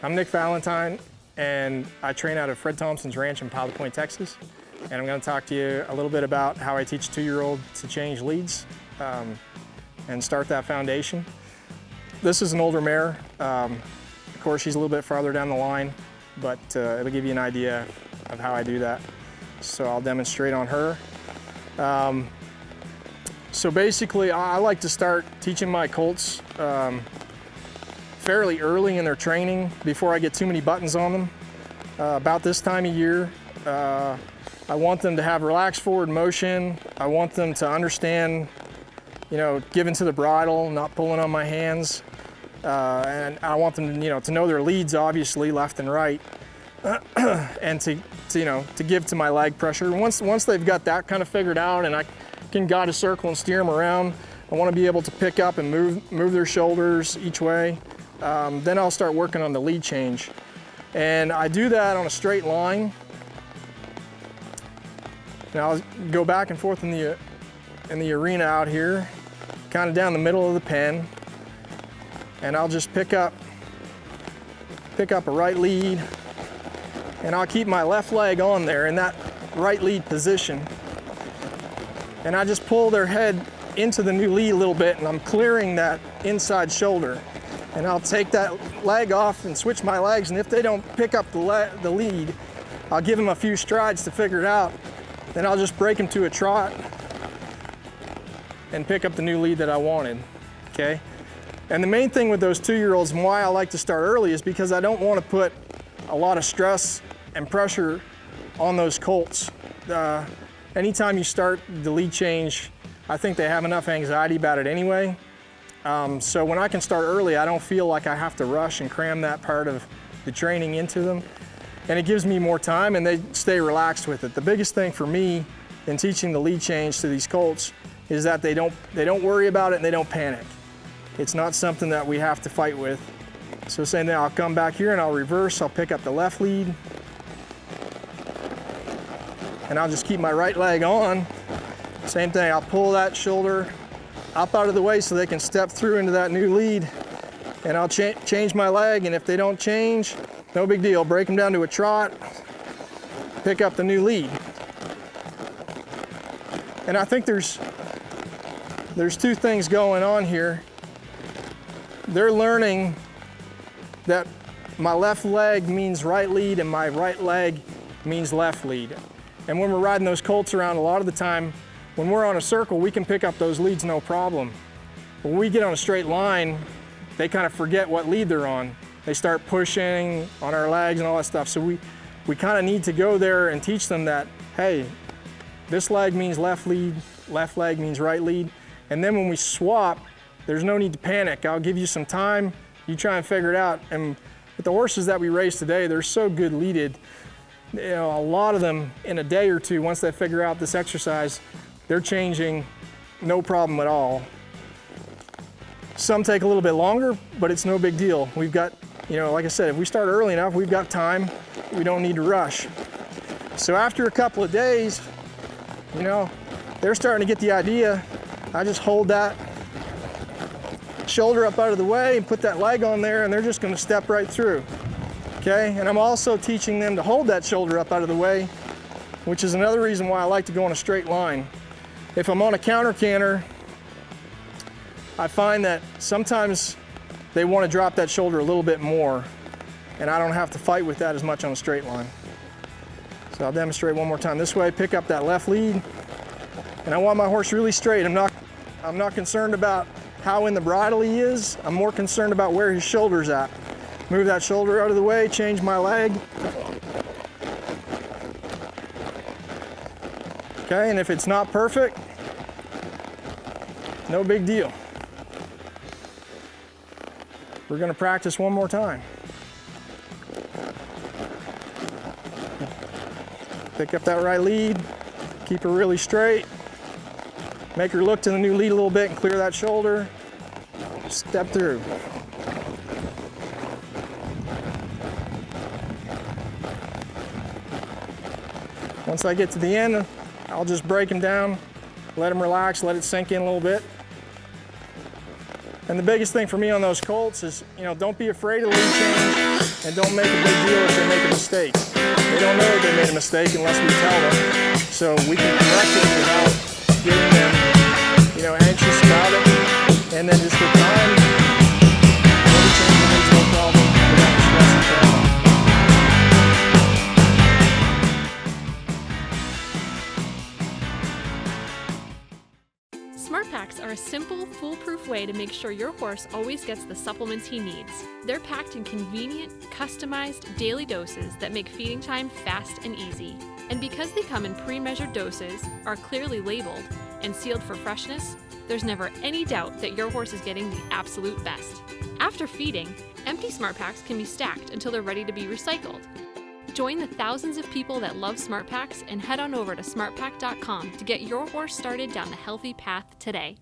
I'm Nick Valentine, and I train out of Fred Thompson's ranch in Powder Point, Texas. And I'm going to talk to you a little bit about how I teach a 2-year-old to change leads and start that foundation. This is an older mare. Of course, she's a little bit farther down the line, but it'll give you an idea of how I do that. So I'll demonstrate on her. So basically, I like to start teaching my colts fairly early in their training before I get too many buttons on them. About this time of year, I want them to have relaxed forward motion. I want them to understand, giving to the bridle, not pulling on my hands. And I want them, to know their leads, obviously, left and right, and to give to my leg pressure. Once they've got that kind of figured out and I can guide a circle and steer them around, I want to be able to pick up and move their shoulders each way. Then I'll start working on the lead change. And I do that on a straight line. And I'll go back and forth in the arena out here, kind of down the middle of the pen. And I'll just pick up a right lead, and I'll keep my left leg on there in that right lead position. And I just pull their head into the new lead a little bit, and I'm clearing that inside shoulder. And I'll take that leg off and switch my legs, and if they don't pick up the lead, I'll give them a few strides to figure it out. Then I'll just break them to a trot and pick up the new lead that I wanted, okay? And the main thing with those 2-year-olds and why I like to start early is because I don't want to put a lot of stress and pressure on those colts. Anytime you start the lead change, I think they have enough anxiety about it anyway. So when I can start early, I don't feel like I have to rush and cram that part of the training into them. And it gives me more time and they stay relaxed with it. The biggest thing for me in teaching the lead change to these colts is that they don't worry about it and they don't panic. It's not something that we have to fight with. So same thing, I'll come back here and I'll reverse, I'll pick up the left lead. And I'll just keep my right leg on. Same thing, I'll pull that shoulder up out of the way so they can step through into that new lead. And I'll change my leg, and if they don't change, no big deal. Break them down to a trot, pick up the new lead. And I think there's 2 things going on here. They're learning that my left leg means right lead and my right leg means left lead. And when we're riding those colts around, a lot of the time, when we're on a circle, we can pick up those leads no problem. When we get on a straight line, they kind of forget what lead they're on. They start pushing on our legs and all that stuff. So we kind of need to go there and teach them that, hey, this leg means left lead, left leg means right lead. And then when we swap, there's no need to panic. I'll give you some time, you try and figure it out. And with the horses that we race today, they're so good leaded. A lot of them in a day or two, once they figure out this exercise, they're changing no problem at all. Some take a little bit longer, but it's no big deal. We've got, like I said, if we start early enough, we've got time. We don't need to rush. So after a couple of days, they're starting to get the idea. I just hold that shoulder up out of the way and put that leg on there, and they're just going to step right through. Okay, and I'm also teaching them to hold that shoulder up out of the way, which is another reason why I like to go on a straight line. If I'm on a counter canter, I find that sometimes they want to drop that shoulder a little bit more, and I don't have to fight with that as much on a straight line. So I'll demonstrate one more time. This way, pick up that left lead, and I want my horse really straight. I'm not concerned about how in the bridle he is. I'm more concerned about where his shoulder's at. Move that shoulder out of the way, change my leg. Okay, and if it's not perfect, no big deal. We're going to practice one more time. Pick up that right lead, keep her really straight. Make her look to the new lead a little bit and clear that shoulder. Step through. Once I get to the end, I'll just break them down, let them relax, let it sink in a little bit. And the biggest thing for me on those colts is, don't be afraid of lead change. and don't make a big deal if they make a mistake. They don't know they made a mistake unless we tell them. So we can correct it without getting them, anxious about it. And then just with time, every change makes no problem without stressing them. Smart Packs are a simple, foolproof way to make sure your horse always gets the supplements he needs. They're packed in convenient, customized daily doses that make feeding time fast and easy. And because they come in pre-measured doses, are clearly labeled, and sealed for freshness, there's never any doubt that your horse is getting the absolute best. After feeding, empty Smart Packs can be stacked until they're ready to be recycled. Join the thousands of people that love Smart Packs and head on over to smartpack.com to get your horse started down the healthy path today.